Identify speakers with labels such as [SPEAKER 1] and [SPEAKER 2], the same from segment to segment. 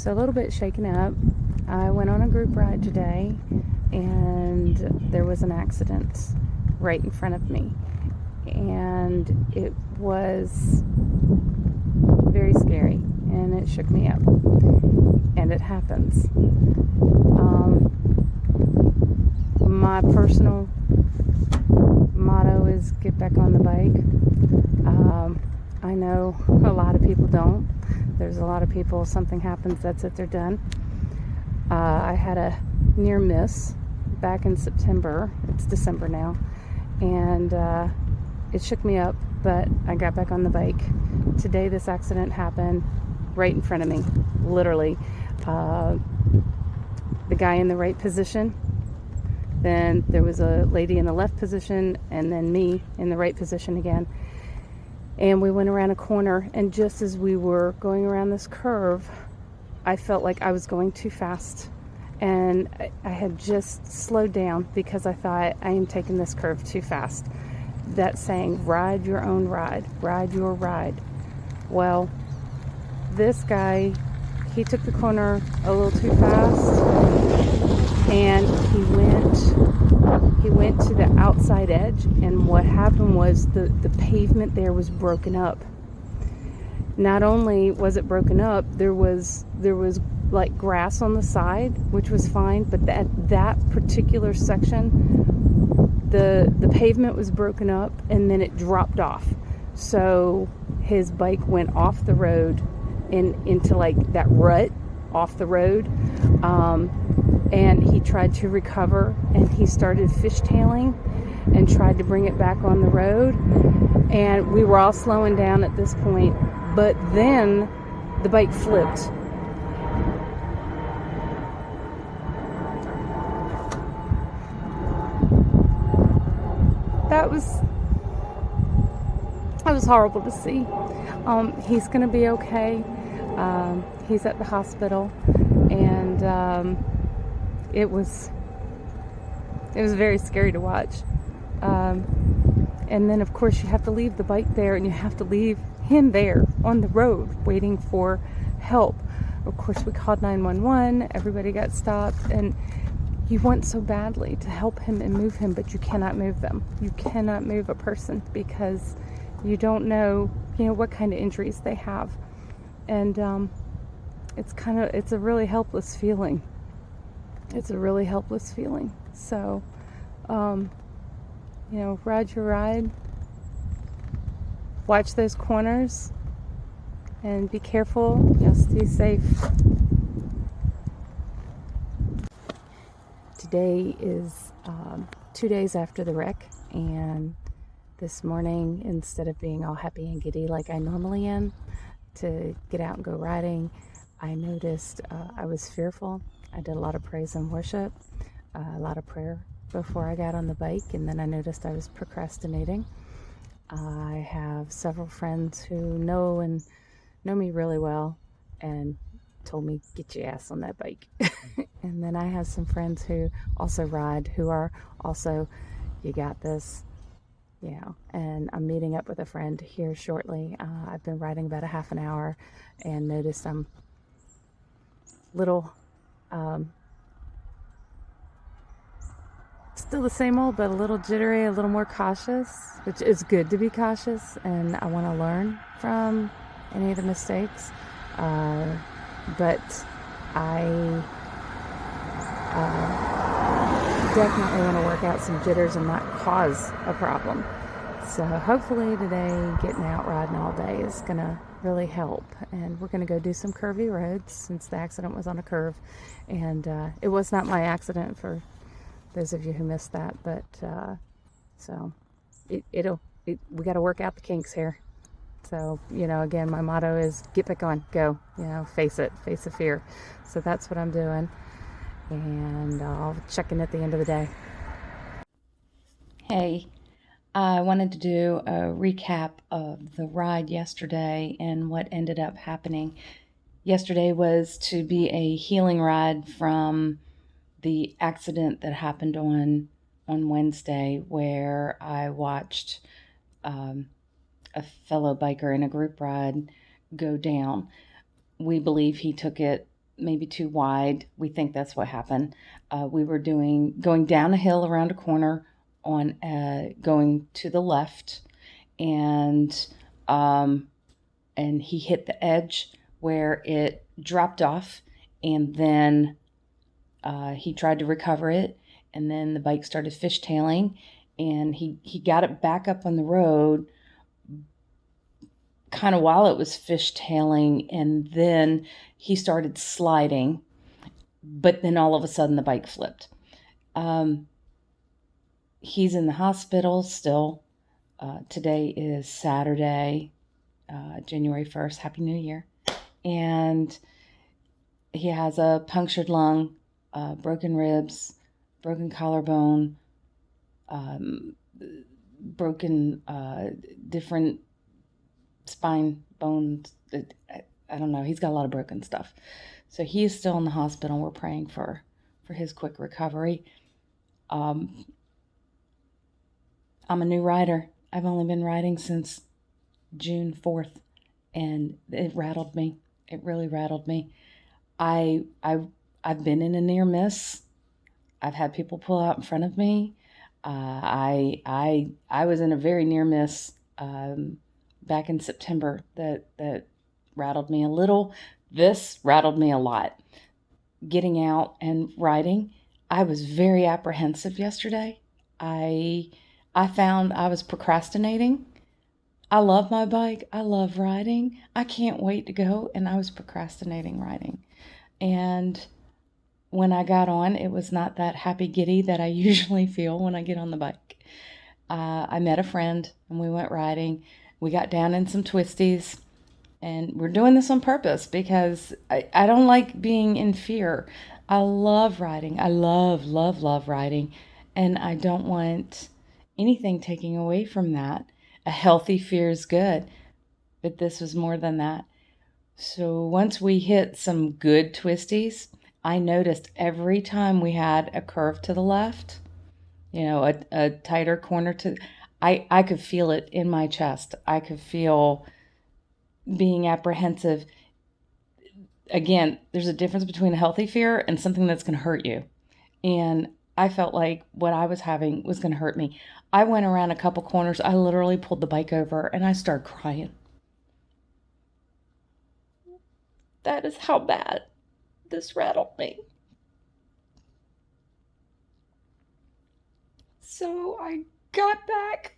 [SPEAKER 1] So a little bit shaken up. I went on a group ride today and there was an accident right in front of me. And it was very scary and it shook me up. And it happens. My personal motto is get back on the bike. I know a lot of people don't. There's a lot of people, something happens, that's it, they're done. I had a near miss back in September. It's December now. And it shook me up, but I got back on the bike. Today this accident happened right in front of me, literally. The guy in the right position, then there was a lady in the left position, and then me in the right position again. And we went around a corner, and just as we were going around this curve, I felt like I was going too fast. And I had just slowed down because I thought, I am taking this curve too fast. That saying, ride your own ride, ride your ride. Well, this guy, he took the corner a little too fast, and he went to the outside edge, and what happened was the pavement there was broken up. Not only was it broken up, there was like grass on the side, which was fine, but that particular section, the pavement was broken up and then it dropped off. So his bike went off the road and into like that rut off the road. And he tried to recover, and he started fishtailing and tried to bring it back on the road. And we were all slowing down at this point, but then the bike flipped. That was horrible to see. He's gonna be okay. He's at the hospital, and it was very scary to watch. And then of course you have to leave the bike there, and you have to leave him there on the road waiting for help. Of course we called 911, everybody got stopped, and you want so badly to help him and move him, but you cannot move them. You cannot move a person because you don't know, what kind of injuries they have. And it's a really helpless feeling. It's a really helpless feeling. So, ride your ride, watch those corners, and be careful, stay safe. Today is 2 days after the wreck, and this morning, instead of being all happy and giddy like I normally am to get out and go riding, I noticed I was fearful. I did a lot of praise and worship, a lot of prayer before I got on the bike, and then I noticed I was procrastinating. I have several friends who know me really well and told me, get your ass on that bike. And then I have some friends who also ride, who are also, you got this, and I'm meeting up with a friend here shortly. I've been riding about a half an hour and noticed I'm little, still the same old, but a little jittery, a little more cautious, which is good to be cautious, and I want to learn from any of the mistakes. But I definitely want to work out some jitters and not cause a problem. So hopefully today, getting out riding all day is going to really help. And we're going to go do some curvy roads since the accident was on a curve. And it was not my accident, for those of you who missed that. But so we got to work out the kinks here. So, again, my motto is get back on, go, face it, face the fear. So that's what I'm doing. And I'll check in at the end of the day. Hey, I wanted to do a recap of the ride yesterday and what ended up happening. Yesterday was to be a healing ride from the accident that happened on Wednesday, where I watched a fellow biker in a group ride go down. We believe he took it maybe too wide. We think that's what happened. We were going down a hill around a corner on going to the left, and he hit the edge where it dropped off, and then he tried to recover it, and then the bike started fishtailing, and he got it back up on the road kind of while it was fishtailing, and then he started sliding, but then all of a sudden the bike flipped. He's in the hospital still. Today is Saturday, January 1st. Happy New Year. And he has a punctured lung, broken ribs, broken collarbone, broken different spine bones. I don't know. He's got a lot of broken stuff. So he is still in the hospital. We're praying for his quick recovery. I'm a new rider. I've only been riding since June 4th, and it rattled me. It really rattled me. I've been in a near miss. I've had people pull out in front of me. I was in a very near miss back in September that rattled me a little. This rattled me a lot. Getting out and riding, I was very apprehensive yesterday. I found I was procrastinating. I love my bike. I love riding. I can't wait to go, and I was procrastinating riding. And when I got on, it was not that happy giddy that I usually feel when I get on the bike. I met a friend, and we went riding. We got down in some twisties, and we're doing this on purpose because I don't like being in fear. I love riding. I love, love, love riding, and I don't want anything taking away from that. A healthy fear is good, but this was more than that. So once we hit some good twisties, I noticed every time we had a curve to the left, a tighter corner I could feel it in my chest. I could feel being apprehensive. Again, there's a difference between a healthy fear and something that's going to hurt you. And I felt like what I was having was going to hurt me. I went around a couple corners. I literally pulled the bike over and I started crying. That is how bad this rattled me. So I got back.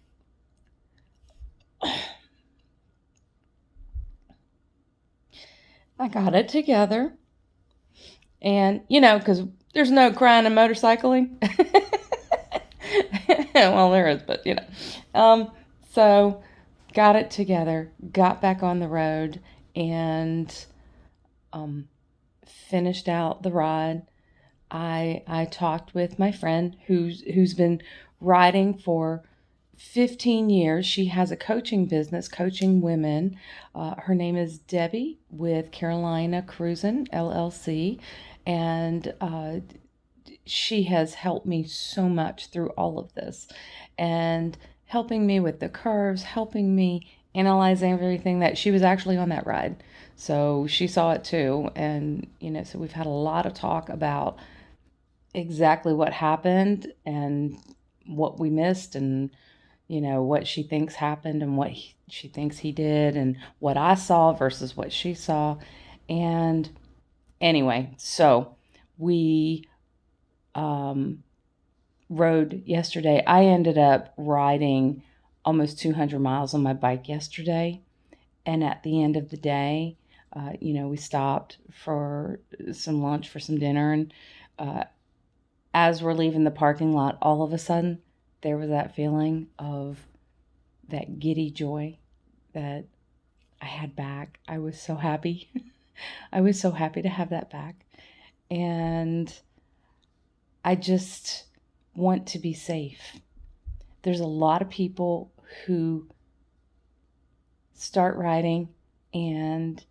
[SPEAKER 1] I got it together. And, because there's no crying and motorcycling. Well, there is, but, So got it together, got back on the road, and finished out the ride. I talked with my friend who's been riding for 15 years. She has a coaching business, coaching women. Her name is Debbie with Carolina Cruisin' LLC, and she has helped me so much through all of this, and helping me with the curves, helping me analyze everything. That she was actually on that ride, so she saw it too. And so we've had a lot of talk about exactly what happened and what we missed, and what she thinks happened and what she thinks he did, and what I saw versus what she saw. And anyway, so we rode yesterday. I ended up riding almost 200 miles on my bike yesterday. And at the end of the day, we stopped for some lunch, for some dinner. And as we're leaving the parking lot, all of a sudden, there was that feeling of that giddy joy that I had back. I was so happy. I was so happy to have that back. And I just want to be safe. There's a lot of people who start riding and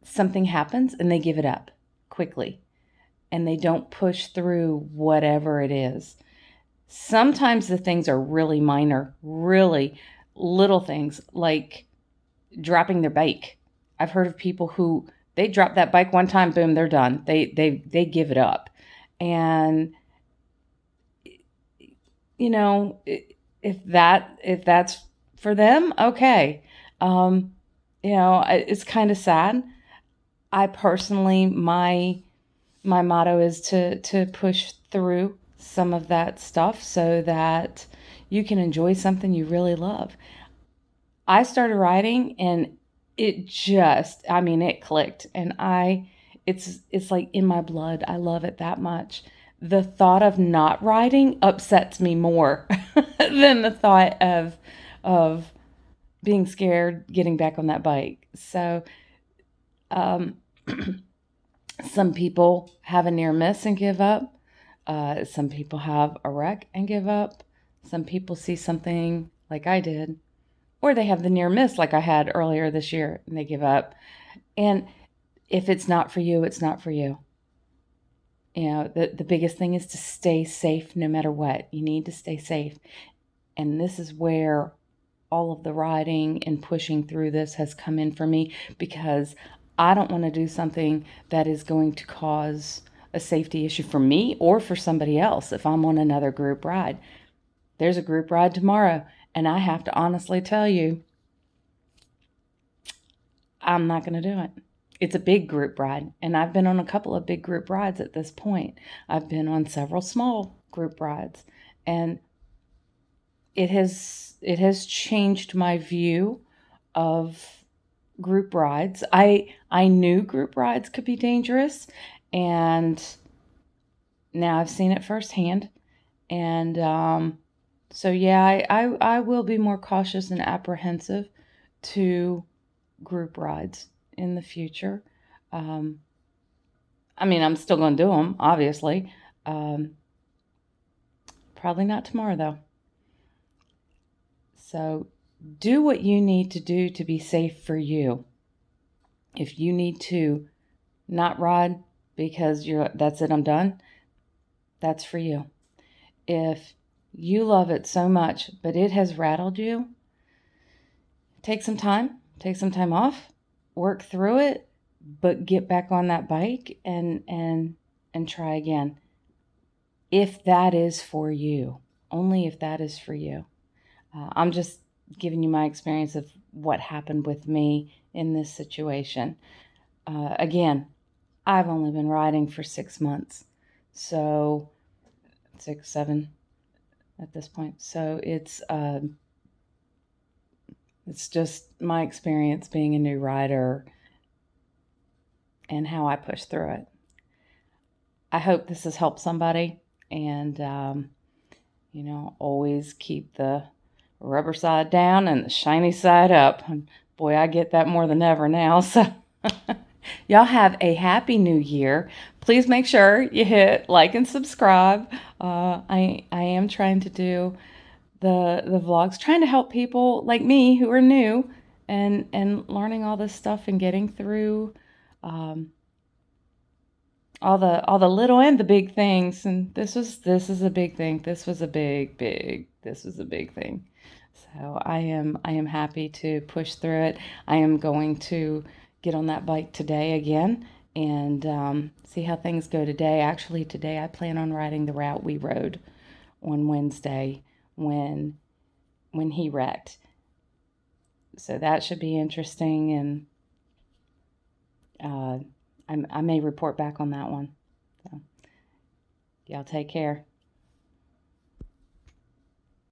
[SPEAKER 1] something happens and they give it up quickly and they don't push through whatever it is. Sometimes the things are really minor, really little things, like dropping their bike. I've heard of people who They drop that bike one time, boom, they're done. They give it up. And you know, if that's for them, okay. Um, it's kind of sad. I personally, my motto is to push through some of that stuff so that you can enjoy something you really love. I started writing and it clicked, and it's like in my blood. I love it that much. The thought of not writing upsets me more than the thought of being scared getting back on that bike. So, um, some people have a near miss and give up. Some people have a wreck and give up. Some people see something like I did, or they have the near miss like I had earlier this year and they give up. And if it's not for you, it's not for you. The biggest thing is to stay safe no matter what. You need to stay safe. And this is where all of the writing and pushing through this has come in for me, because I don't want to do something that is going to cause a safety issue for me or for somebody else if I'm on another group ride. There's a group ride tomorrow, and I have to honestly tell you, I'm not going to do it. It's a big group ride, and I've been on a couple of big group rides at this point. I've been on several small group rides, and it has changed my view of group rides. I knew group rides could be dangerous, and now I've seen it firsthand. And so yeah, I will be more cautious and apprehensive to group rides in the future. Um, I'm still going to do them, obviously. Um, Probably not tomorrow, though. So do what you need to do to be safe for you. If you need to not ride because that's it, I'm done, that's for you. If you love it so much, but it has rattled you, take some time off, work through it, but get back on that bike and try again. If that is for you, only if that is for you. I'm just giving you my experience of what happened with me in this situation. Again, I've only been riding for 6 months, so 6, 7 at this point. So it's just my experience being a new rider and how I push through it. I hope this has helped somebody, and always keep the rubber side down and the shiny side up. And boy, I get that more than ever now. So y'all have a happy new year. Please make sure you hit like and subscribe. I am trying to do the vlogs, trying to help people like me who are new and learning all this stuff and getting through um, all the little and the big things. And this is a big thing. This was a big thing. So I am happy to push through it. I am going to get on that bike today again and see how things go today. Actually, today I plan on riding the route we rode on Wednesday when he wrecked. So that should be interesting, and I may report back on that one. So, y'all take care.